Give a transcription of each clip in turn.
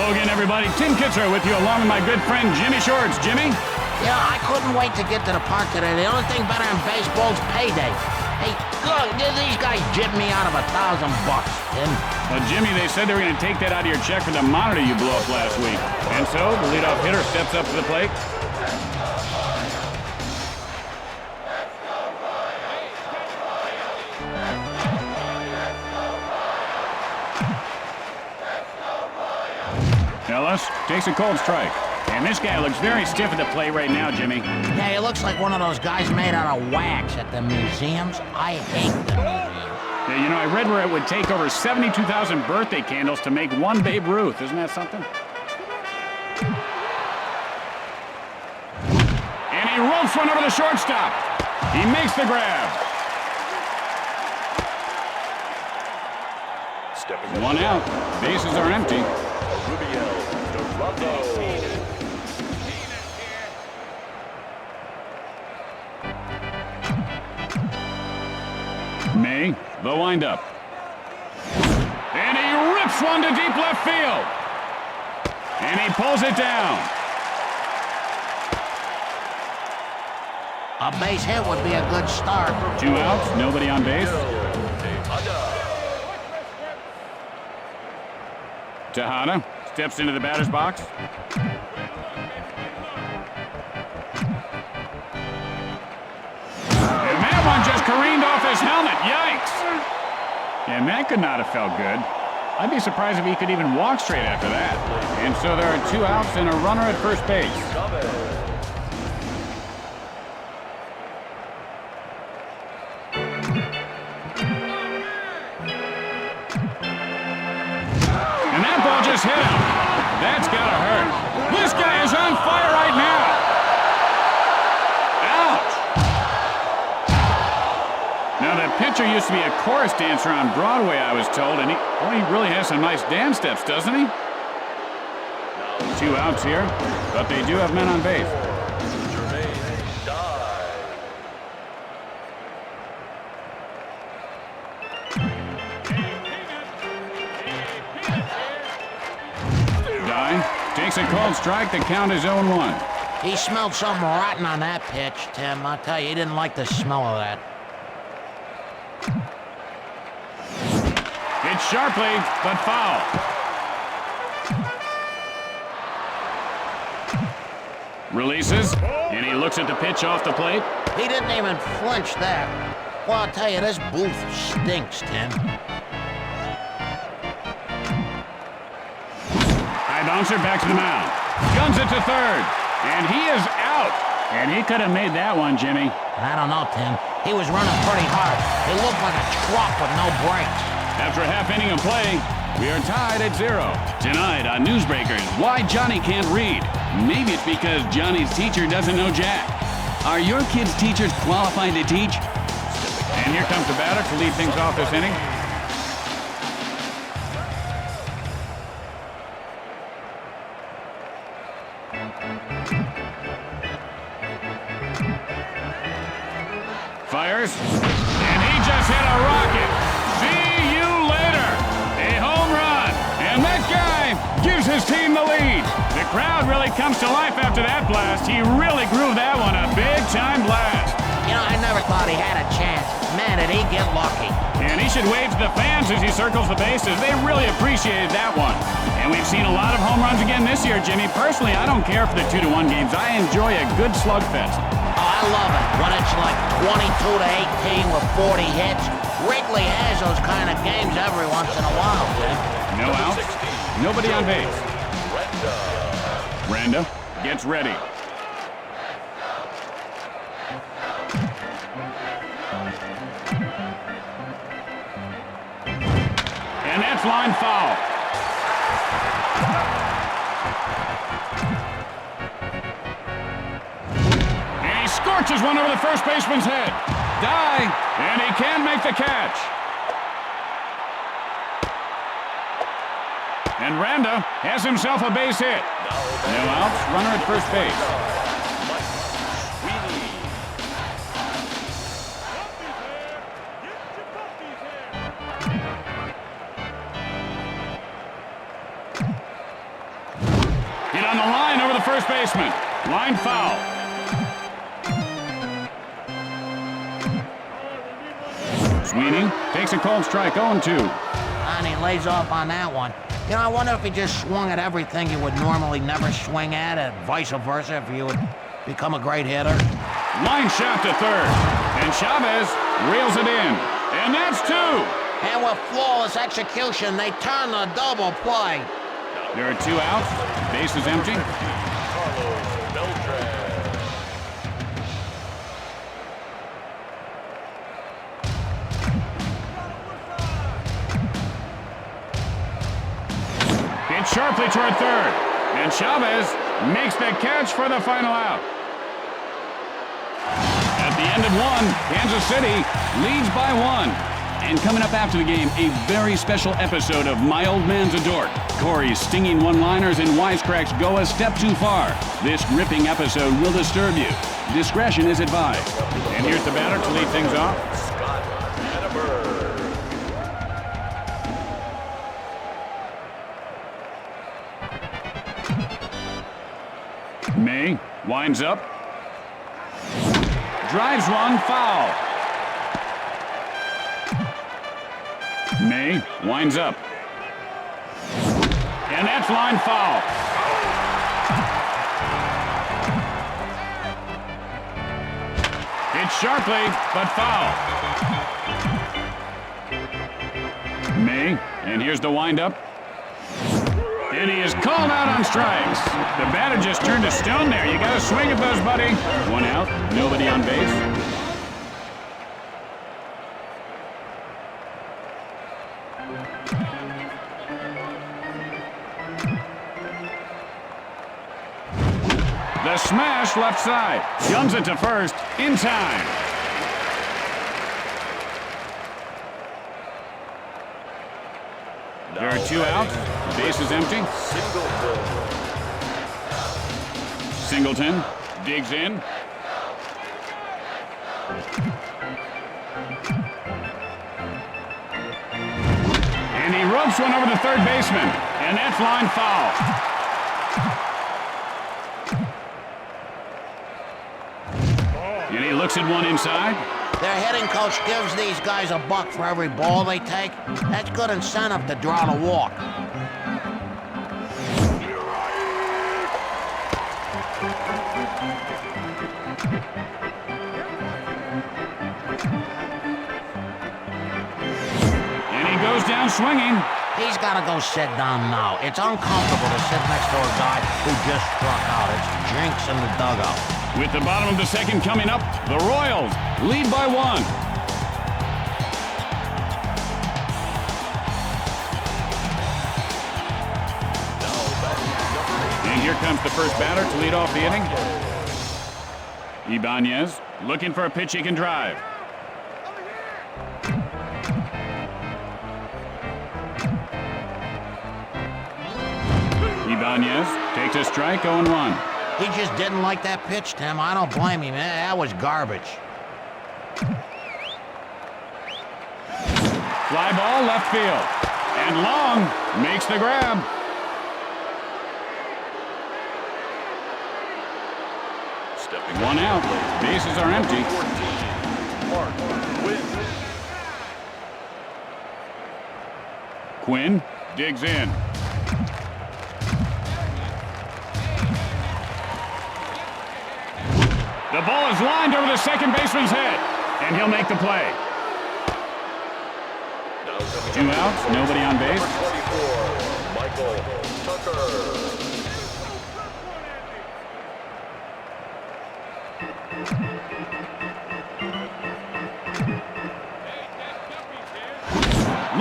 Hello again, everybody. Tim Kitzer with you, along with my good friend Jimmy Shorts. Jimmy? Yeah, I couldn't wait to get to the park today. The only thing better than baseball's payday. Hey, look, these guys jipped me out of $1,000, Tim. Well, Jimmy, they said they were going to take that out of your check for the monitor you blew up last week. And so, the leadoff hitter steps up to the plate. Ellis takes a cold strike. And this guy looks very stiff at the plate right now, Jimmy. Yeah, he looks like one of those guys made out of wax at the museums. I hate the museums. Yeah, you know, I read where it would take over 72,000 birthday candles to make one Babe Ruth. Isn't that something? And he ropes one over the shortstop. He makes the grab. One out. Bases are empty. May, the windup. And he rips one to deep left field. And he pulls it down. A base hit would be a good start. 2 outs, nobody on base. Tejada steps into the batter's box. And that one just careened off his helmet. Yikes! And that could not have felt good. I'd be surprised if he could even walk straight after that. And so there are 2 outs and a runner at first base. And that ball just hit him. That's gotta hurt. This guy is on fire right now. Ouch! Now, the pitcher used to be a chorus dancer on Broadway, I was told, and he really has some nice dance steps, doesn't he? 2 outs here, but they do have men on base. Takes a cold strike. The count is 0-1. He smelled something rotten on that pitch, Tim. I'll tell you, he didn't like the smell of that. It's sharply, but foul. Releases, and he looks at the pitch off the plate. He didn't even flinch that. Well, I'll tell you, this booth stinks, Tim. Bouncer back to the mound. Guns it to third. And he is out. And he could have made that one, Jimmy. I don't know, Tim. He was running pretty hard. He looked like a truck with no brakes. After a half inning of play, we are tied at 0. Tonight on Newsbreakers, why Johnny can't read. Maybe it's because Johnny's teacher doesn't know Jack. Are your kids' teachers qualified to teach? And here comes the batter to lead things off this inning. Fires, and he just hit a rocket. See you later. A home run, and that guy gives his team the lead. The crowd really comes to life after that blast. He really grooved that one, a big-time blast. You know, I never thought he had a chance. Man, did he get lucky. And he should wave to the fans as he circles the bases. They really appreciated that one. And we've seen a lot of home runs again this year, Jimmy. Personally, I don't care for the 2-1 games. I enjoy a good slugfest. I love it when it's like 22-18 with 40 hits. Wrigley has those kind of games every once in a while, Tim. No outs, nobody on base. Randa gets ready. And that's line foul. Scorches one over the first baseman's head. Die, and he can make the catch. And Randa has himself a base hit. No outs, runner at first base. baseman. Line foul. Sweeney takes a cold strike, 0-2. And he lays off on that one. You know, I wonder if he just swung at everything you would normally never swing at, and vice versa if you would become a great hitter. Line shot to third, and Chavez reels it in, and that's 2. And with flawless execution, they turn the double play. There are 2 outs, base is empty. Hit sharply toward third, and Chavez makes the catch for the final out. At the end of 1, Kansas City leads by 1. And coming up after the game, a very special episode of My Old Man's a Dork. Corey's stinging one-liners and wisecracks go a step too far. This gripping episode will disturb you. Discretion is advised. And here's the batter to lead things off. May winds up. Drives one, foul. May winds up. And that's line foul. Hit sharply, but foul. May, and here's the windup. And he is called out on strikes. The batter just turned to stone there. You got to swing at those, buddy. 1 out, nobody on base. The smash left side. Guns it to first in time. There are 2 outs. Base is empty. Singleton digs in. And he ropes one over the third baseman. And that's line foul. And he looks at one inside. Their hitting coach gives these guys $1 for every ball they take. That's good incentive to draw the walk. And he goes down swinging. He's got to go sit down now. It's uncomfortable to sit next to a guy who just struck out. It's jinx in the dugout. With the bottom of the second coming up, the Royals lead by 1. And here comes the first batter to lead off the inning. Ibanez looking for a pitch he can drive. Ibanez takes a strike, 0-1. He just didn't like that pitch, Tim. I don't blame him. That was garbage. Fly ball left field. And Long makes the grab. Stepping 1 out. Bases are empty. Quinn digs in. The ball is lined over the second baseman's head, and he'll make the play. 2 outs, nobody on base.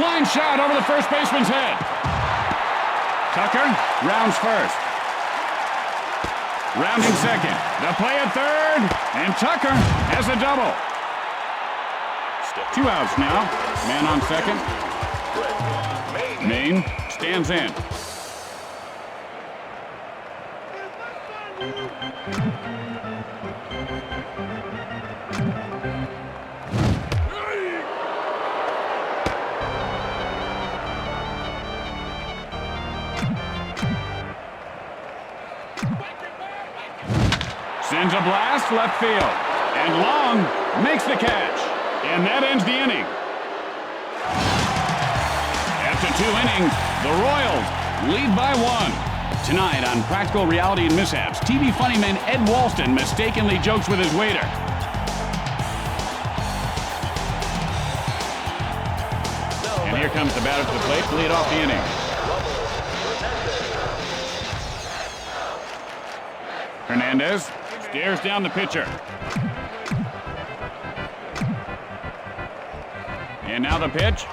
Line shot over the first baseman's head. Tucker rounds first. Rounding second. The play at third. And Tucker has a double. 2 outs now. Man on second. Maine stands in. towards left field. And Long makes the catch. And that ends the inning. After 2 innings, the Royals lead by 1. Tonight on Practical Reality and Mishaps, TV funnyman Ed Walston mistakenly jokes with his waiter. And here comes the batter to the plate to lead off the inning. Hernandez stares down the pitcher. And now the pitch.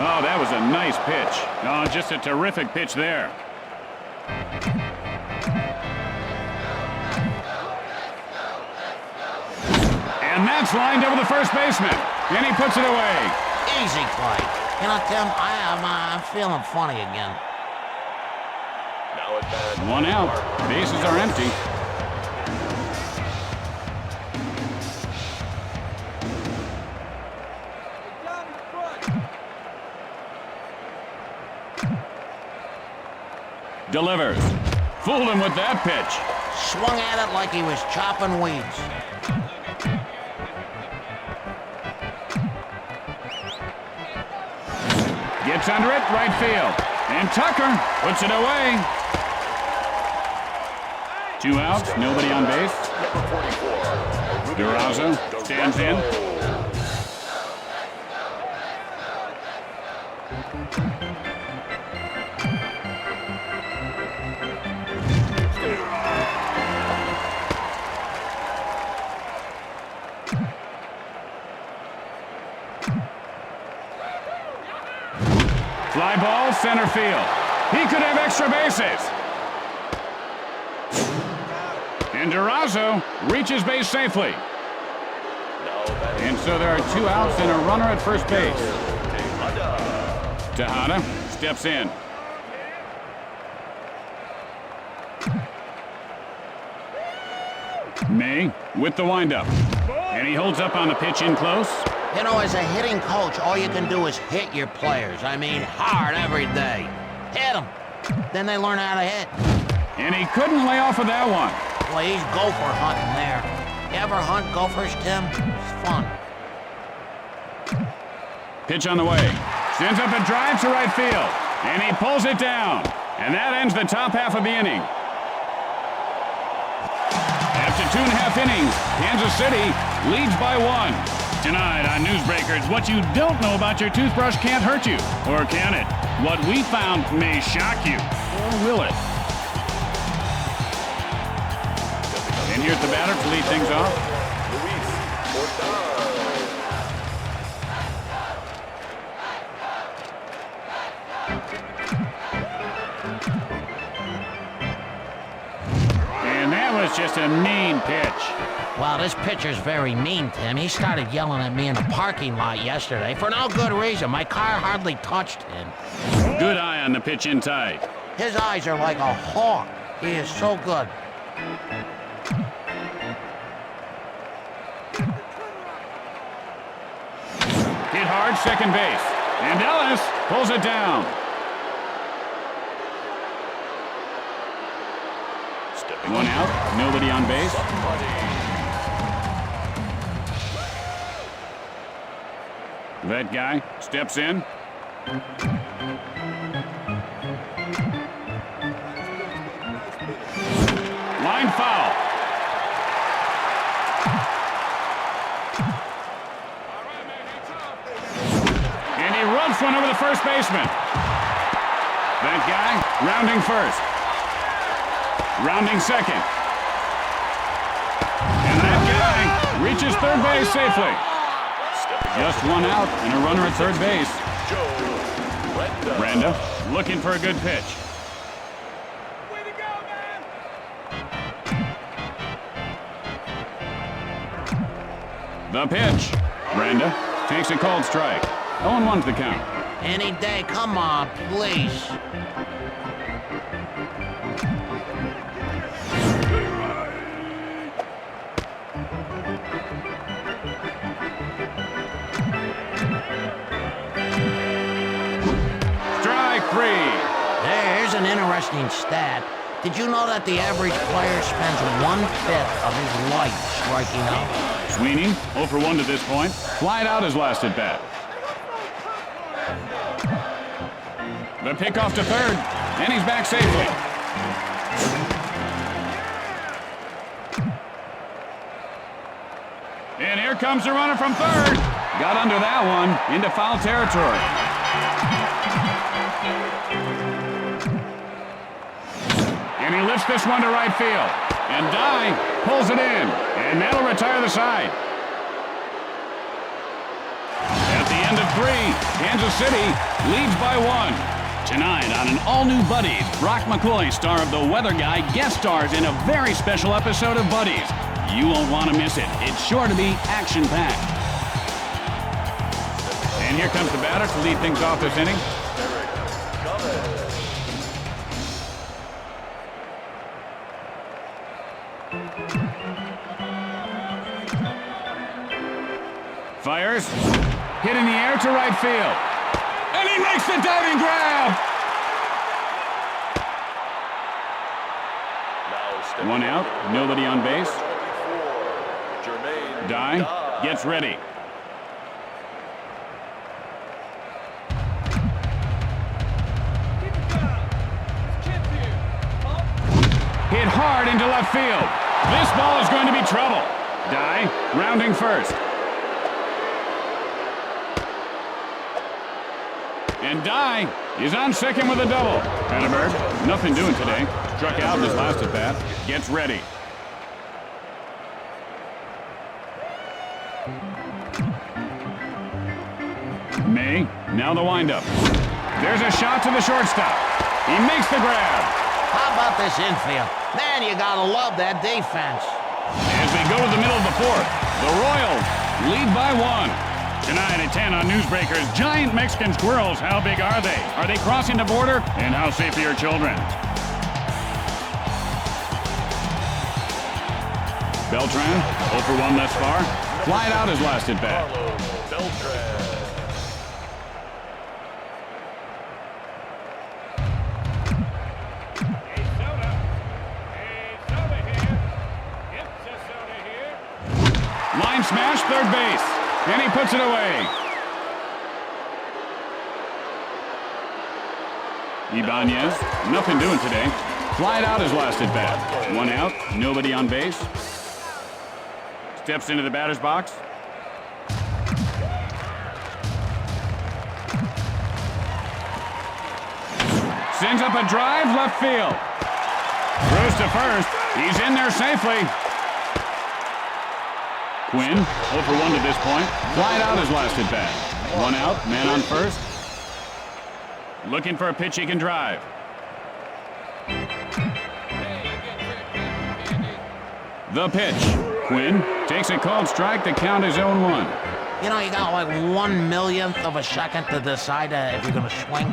Oh, that was a nice pitch. Oh, just a terrific pitch there. And that's lined over the first baseman. And he puts it away. Easy play. You know, Tim, I'm feeling funny again. Now at bat. 1 out. Bases are empty. Delivers. Fooled him with that pitch. Swung at it like he was chopping weeds. Gets under it, right field. And Tucker puts it away. 2 outs, nobody on base. Durazo stands in. Fly ball, center field. He could have extra bases. And Durazo reaches base safely. And so there are 2 outs and a runner at first base. Tejada steps in. May with the windup. And he holds up on the pitch in close. You know, as a hitting coach, all you can do is hit your players. I mean, hard every day. Hit them. Then they learn how to hit. And he couldn't lay off of that one. Well, he's gopher hunting there. You ever hunt gophers, Tim? It's fun. Pitch on the way. Sends up a drive to right field. And he pulls it down. And that ends the top half of the inning. After 2.5 innings, Kansas City leads by 1. Tonight on Newsbreakers, what you don't know about your toothbrush can't hurt you. Or can it? What we found may shock you. Or will it? And here's the batter to lead things off. And that was just a mean pitch. Well, this pitcher's very mean, Tim. He started yelling at me in the parking lot yesterday for no good reason. My car hardly touched him. Good eye on the pitch in tight. His eyes are like a hawk. He is so good. Hit hard, second base. And Ellis pulls it down. 1 out, nobody on base. That guy steps in. Line foul. And he rubs one over the first baseman. That guy rounding first. Rounding second. And that guy reaches third base safely. Just 1 out and a runner at third base. Branda looking for a good pitch. Way to go, man! The pitch. Branda takes a called strike. 0-1's the count. Any day, come on, please. Here's an interesting stat. Did you know that the average player spends 1/5 of his life striking out? Sweeney, 0 for 1 to this point. Flied out his last at bat. The pickoff to third, and he's back safely. And here comes the runner from third. Got under that one, into foul territory. And he lifts this one to right field. And Dye pulls it in. And that'll retire the side. At the end of 3, Kansas City leads by 1. Tonight on an all-new Buddies, Brock McCoy, star of The Weather Guy, guest stars in a very special episode of Buddies. You won't want to miss it. It's sure to be action-packed. And here comes the batter to lead things off this inning. Fires. Hit in the air to right field. And he makes the diving grab! One out, nobody on base. Dye gets ready. Hit hard into left field. This ball is going to be trouble. Dye rounding first. And Dye is on second with a double. Hatterberg, nothing doing today. Struck out in his last at bat. Gets ready. May, now the windup. There's a shot to the shortstop. He makes the grab. How about this infield? Man, you gotta love that defense. As we go to the middle of the 4th, the Royals lead by 1. Tonight at 10 on Newsbreakers, giant Mexican squirrels, how big are they? Are they crossing the border? And how safe are your children? Beltran, 0 for 1 thus far. Flied out his last at bat. Line smash, third base. And he puts it away. Ibanez, nothing doing today. Flied out his last at bat. 1 out, nobody on base. Steps into the batter's box. Sends up a drive, left field. Throws to first. He's in there safely. Quinn, 0 for 1 to this point. Flied out his last at bat. 1 out, man on first. Looking for a pitch he can drive. The pitch. Quinn takes a called strike to count his own 1. You know, you got like 1/1,000,000th of a second to decide if you're gonna swing.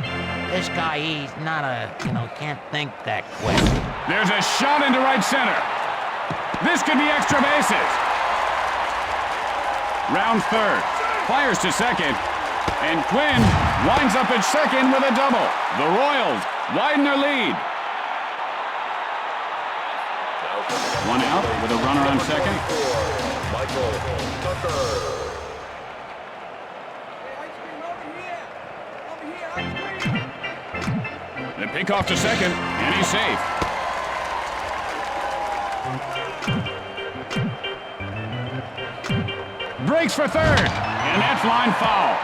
This guy, he's not can't think that quick. There's a shot into right center. This could be extra bases. Rounds third, fires to second, and Quinn winds up at second with a double. The Royals widen their lead. 1 out with a runner on second. The pickoff to second, and he's safe. Breaks for third, and that's line foul.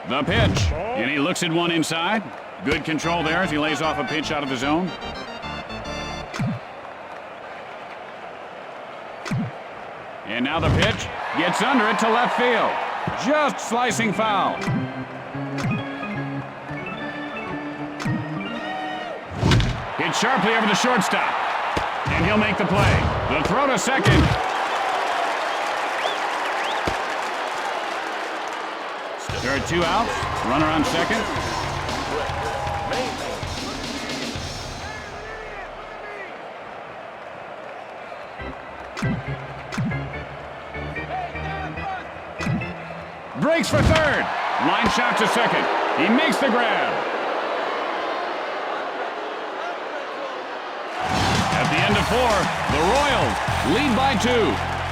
The pitch, and he looks at one inside. Good control there as he lays off a pitch out of the zone. And now the pitch gets under it to left field. Just slicing foul. Hit sharply over the shortstop. And he'll make the play. The throw to second. There are 2 outs. Runner on second. Breaks for third. Line shot to second. He makes the grab. At the end of 4, the Royals lead by 2.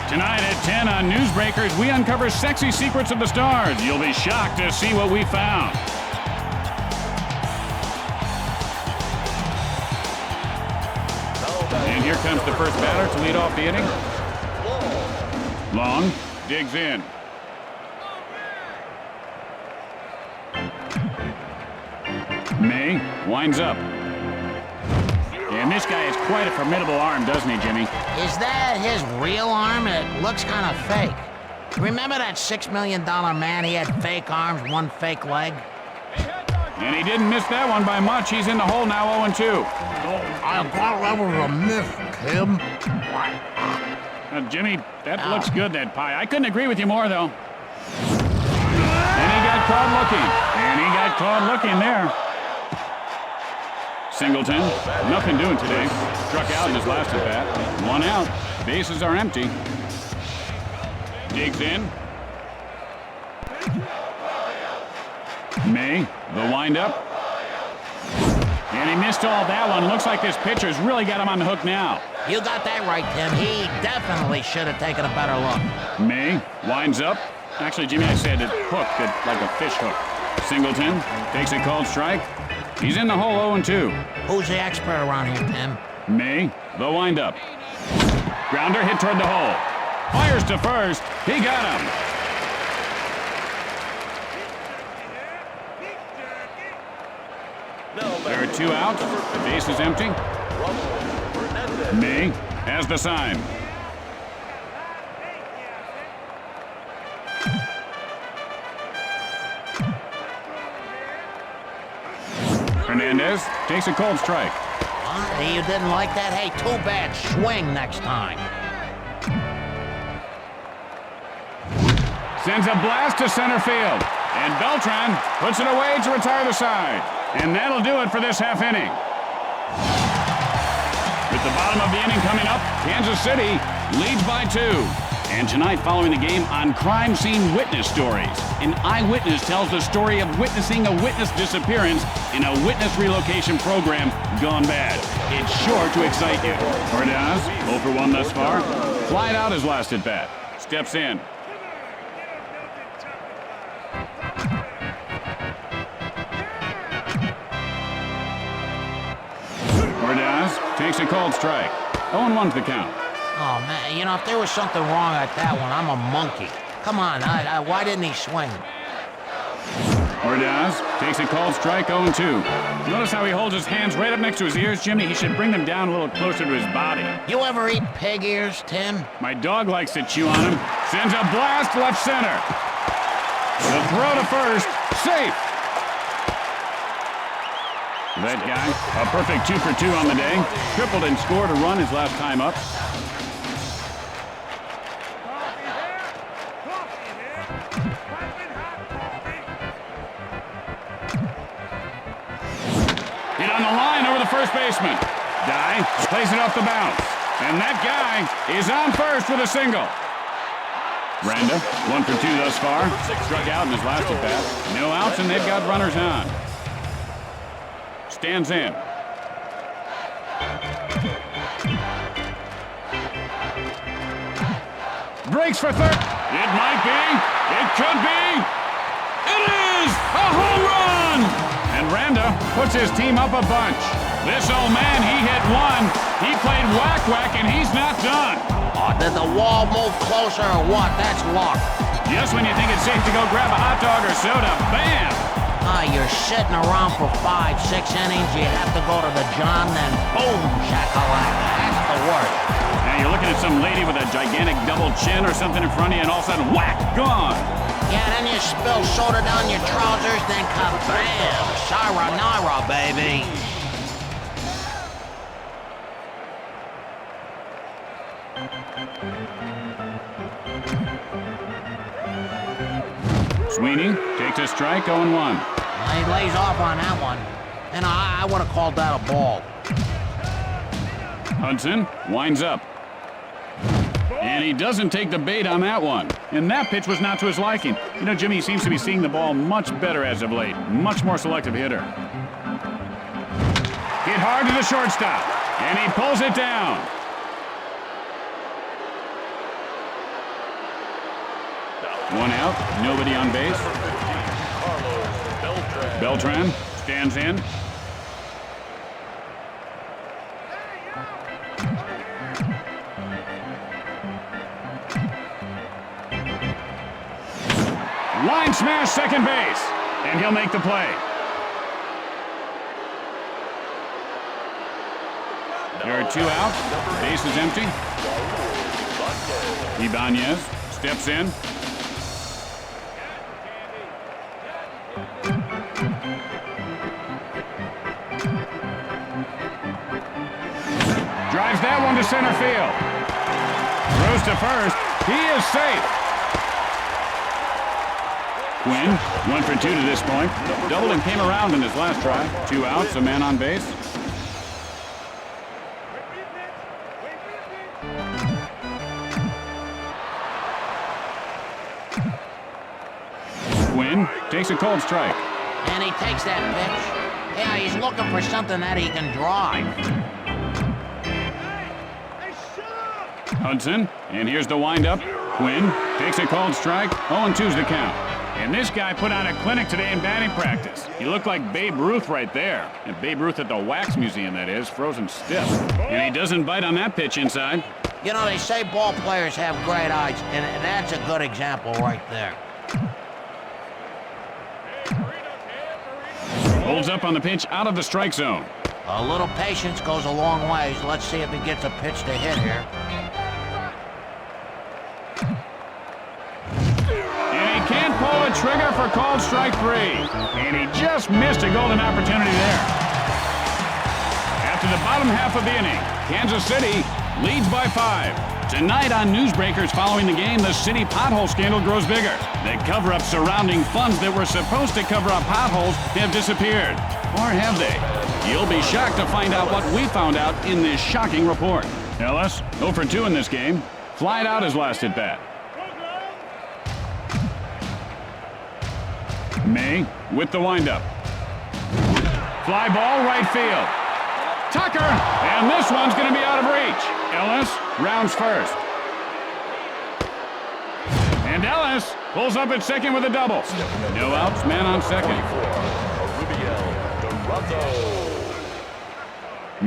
Tonight at 10 on Newsbreakers, we uncover sexy secrets of the stars. You'll be shocked to see what we found. And here comes the first batter to lead off the inning. Long digs in. May winds up. And this guy has quite a formidable arm, doesn't he, Jimmy? Is that his real arm? It looks kind of fake. Remember that $6 million man? He had fake arms, one fake leg. And he didn't miss that one by much. He's in the hole now, 0-2. I thought that was a miss, Tim. Jimmy, that looks good, that pie. I couldn't agree with you more, though. And he got caught looking. And he got caught looking there. Singleton, nothing doing today. Struck out in his last at-bat. 1 out. Bases are empty. Digs in. May, the windup. And he missed all that one. Looks like this pitcher's really got him on the hook now. You got that right, Tim. He definitely should have taken a better look. May winds up. Actually, Jimmy, I said it hooked it like a fish hook. Singleton takes a called strike. He's in the hole 0-2. Who's the expert around here, Tim? May, the windup. Grounder hit toward the hole. Fires to first. He got him. There are 2 outs. The base is empty. May has the sign. Hernandez takes a cold strike. You didn't like that? Hey, too bad. Swing next time. Sends a blast to center field. And Beltran puts it away to retire the side. And that'll do it for this half inning. With the bottom of the inning coming up, Kansas City leads by 2. And tonight, following the game, on Crime Scene Witness Stories. An eyewitness tells the story of witnessing a witness disappearance in a witness relocation program gone bad. It's sure to excite you. Ordaz, 0 for 1 thus far. Flied out his last at bat. Steps in. Ordaz takes a called strike. 0-1's the count. Oh, man, you know, if there was something wrong at that one, I'm a monkey. Come on, why didn't he swing? Ordaz takes a called strike, 0-2. Notice how he holds his hands right up next to his ears, Jimmy? He should bring them down a little closer to his body. You ever eat pig ears, Tim? My dog likes to chew on him. Sends a blast left center. The throw to first, safe. That guy, a perfect 2 for 2 on the day. Tripled and scored a run his last time up. Hit on the line over the first baseman. Dye plays it off the bounce. And that guy is on first with a single. Randa, 1 for 2 thus far. Struck out in his last at bat. No outs, and they've got runners on. Stands in. Breaks for third. It might be. It could be. It is a home run! And Randa puts his team up a bunch. This old man, he hit 1. He played whack-whack, and he's not done. Oh, did the wall move closer or what? That's luck. Just when you think it's safe to go grab a hot dog or soda, bam! You're sitting around for 5-6 innings. You have to go to the John, then boom, shakalaka. That's the worst. Now you're looking at some lady with a gigantic double chin or something in front of you, and all of a sudden, whack, gone. Yeah, then you spill soda down your trousers, then kabam! Sayonara, baby. Sweeney takes a strike, 0-1. He lays off on that one. And I would have called that a ball. Hudson winds up. And he doesn't take the bait on that one. And that pitch was not to his liking. You know, Jimmy seems to be seeing the ball much better as of late. Much more selective hitter. Hit hard to the shortstop. And he pulls it down. One out, nobody on base. Beltran stands in. Line smash second base, and he'll make the play. There are 2 out, base is empty. Ibanez steps in. Drives that one to center field. Throws to first. He is safe. Quinn, 1 for 2 to this point. Doubled and came around in his last try. 2 outs, a man on base. Quinn takes a cold strike. And he takes that pitch. Yeah, he's looking for something that he can drive. Hudson, and here's the windup. Quinn takes a cold strike. 0-2's the count. And this guy put on a clinic today in batting practice. He looked like Babe Ruth right there. And Babe Ruth at the Wax Museum, that is, frozen stiff. And he doesn't bite on that pitch inside. You know, they say ball players have great eyes, and that's a good example right there. Holds up on the pitch out of the strike zone. A little patience goes a long ways. Let's see if he gets a pitch to hit here. Can't pull a trigger for called strike 3. And he just missed a golden opportunity there. After the bottom half of the inning, Kansas City leads by 5. Tonight on Newsbreakers following the game, the city pothole scandal grows bigger. The cover-up surrounding funds that were supposed to cover up potholes have disappeared. Or have they? You'll be shocked to find out what we found out in this shocking report. Ellis, 0 for 2 in this game. Flied out his last at-bat. May with the windup. Fly ball right field. Tucker, and this one's going to be out of reach. Ellis rounds first. And Ellis pulls up at second with a double. No outs, man on second.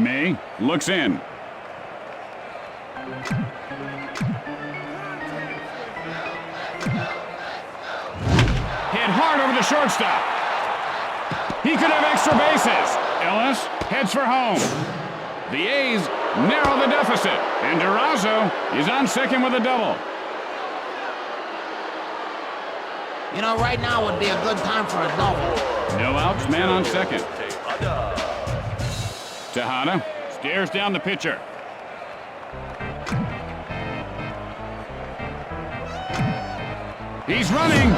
May looks in. Hit hard over the shortstop. He could have extra bases. Ellis heads for home. The A's narrow the deficit, and Durazo is on second with a double. You know, right now would be a good time for a double. No outs, man on second. Tejada stares down the pitcher. He's running.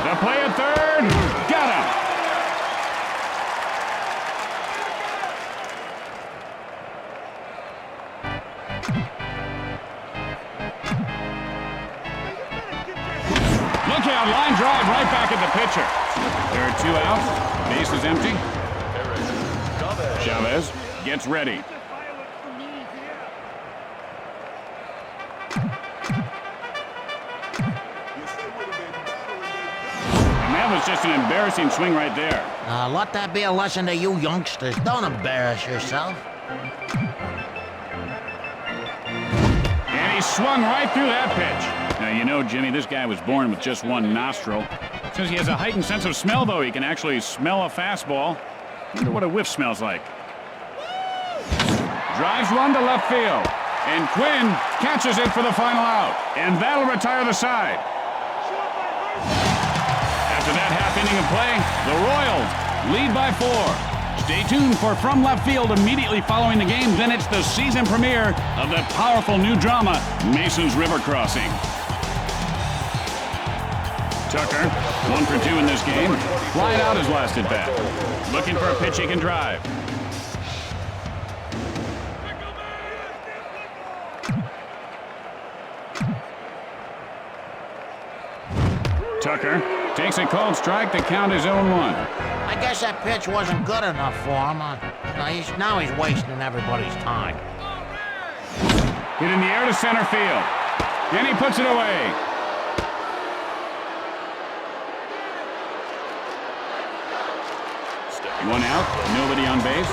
The play at third. Got him. Look out, line drive right back at the pitcher. There are 2 outs. Base is empty. Chavez gets ready. That was just an embarrassing swing right there. Let that be a lesson to you youngsters. Don't embarrass yourself. And he swung right through that pitch. Now, you know, Jimmy, this guy was born with just one nostril. Since he has a heightened sense of smell, though, he can actually smell a fastball. Wonder what a whiff smells like. Drives one to left field. And Quinn catches it for the final out. And that'll retire the side. After that half inning of play, the Royals lead by 4. Stay tuned for From Left Field immediately following the game. Then it's the season premiere of the powerful new drama, Mason's River Crossing. Tucker, 1 for 2 in this game. Flying out his last at bat. Looking for a pitch he can drive. Tucker takes a called strike. The count is 0-1. I guess that pitch wasn't good enough for him. Now he's wasting everybody's time. Hit in the air to center field. And he puts it away. One out, nobody on base.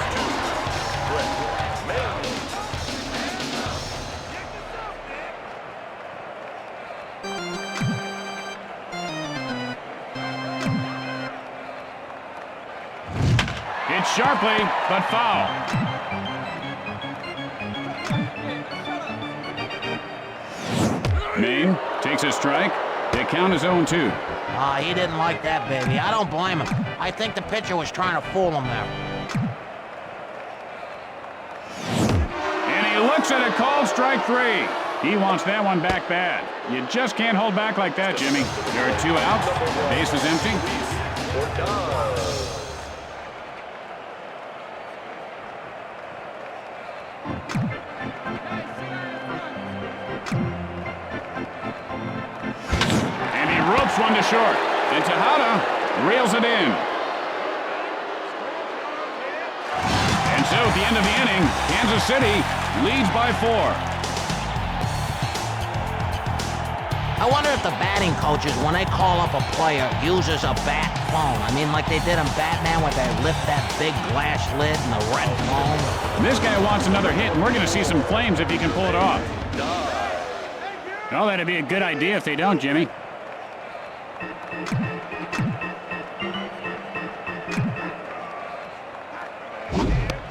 Hit sharply, but foul. Maine takes a strike. The count is 0-2. He didn't like that, baby. I don't blame him. I think the pitcher was trying to fool him there. And he looks at a called strike 3. He wants that one back bad. You just can't hold back like that, Jimmy. There are 2 outs. Base is empty. Ropes one to short, and Tejada reels it in. And so at the end of the inning, Kansas City leads by 4. I wonder if the batting coaches, when they call up a player, uses a bat phone. I mean, like they did in Batman, where they lift that big glass lid and the red phone. And this guy wants another hit, and we're going to see some flames if he can pull it off. Oh, that'd be a good idea if they don't, Jimmy.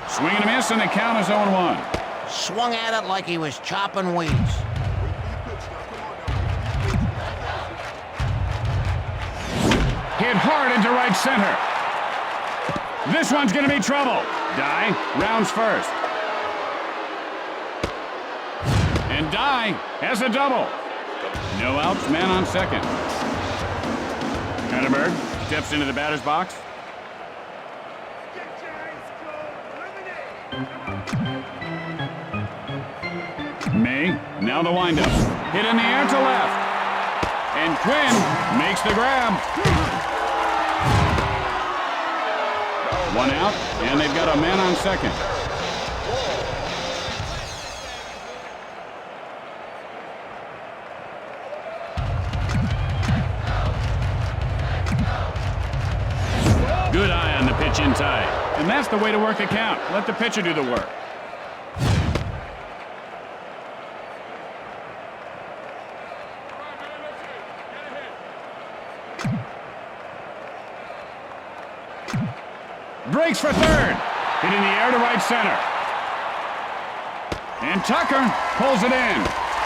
Swing and a miss, and the count is 0-1. Swung at it like he was chopping weeds. Hit hard into right center. This one's going to be trouble. Dye rounds first. And Dye has a double. No outs, man on second. Heidelberg steps into the batter's box. May, now the windup. Hit in the air to left. And Quinn makes the grab. 1 out, and they've got a man on second. Good eye on the pitch inside. And that's the way to work the count. Let the pitcher do the work. Breaks for third. Hit in the air to right center. And Tucker pulls it in.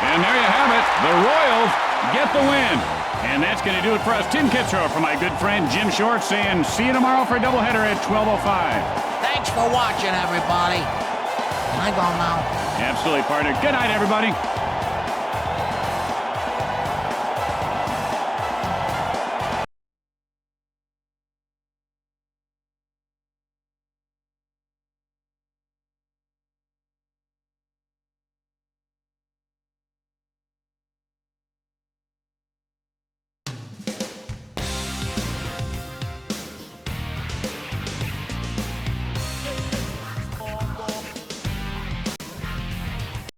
And there you have it. The Royals get the win. And that's going to do it for us. Tim Kitzrow for my good friend Jim Short saying see you tomorrow for a doubleheader at 12:05. Thanks for watching, everybody. Can I go now? Absolutely, partner. Good night, everybody.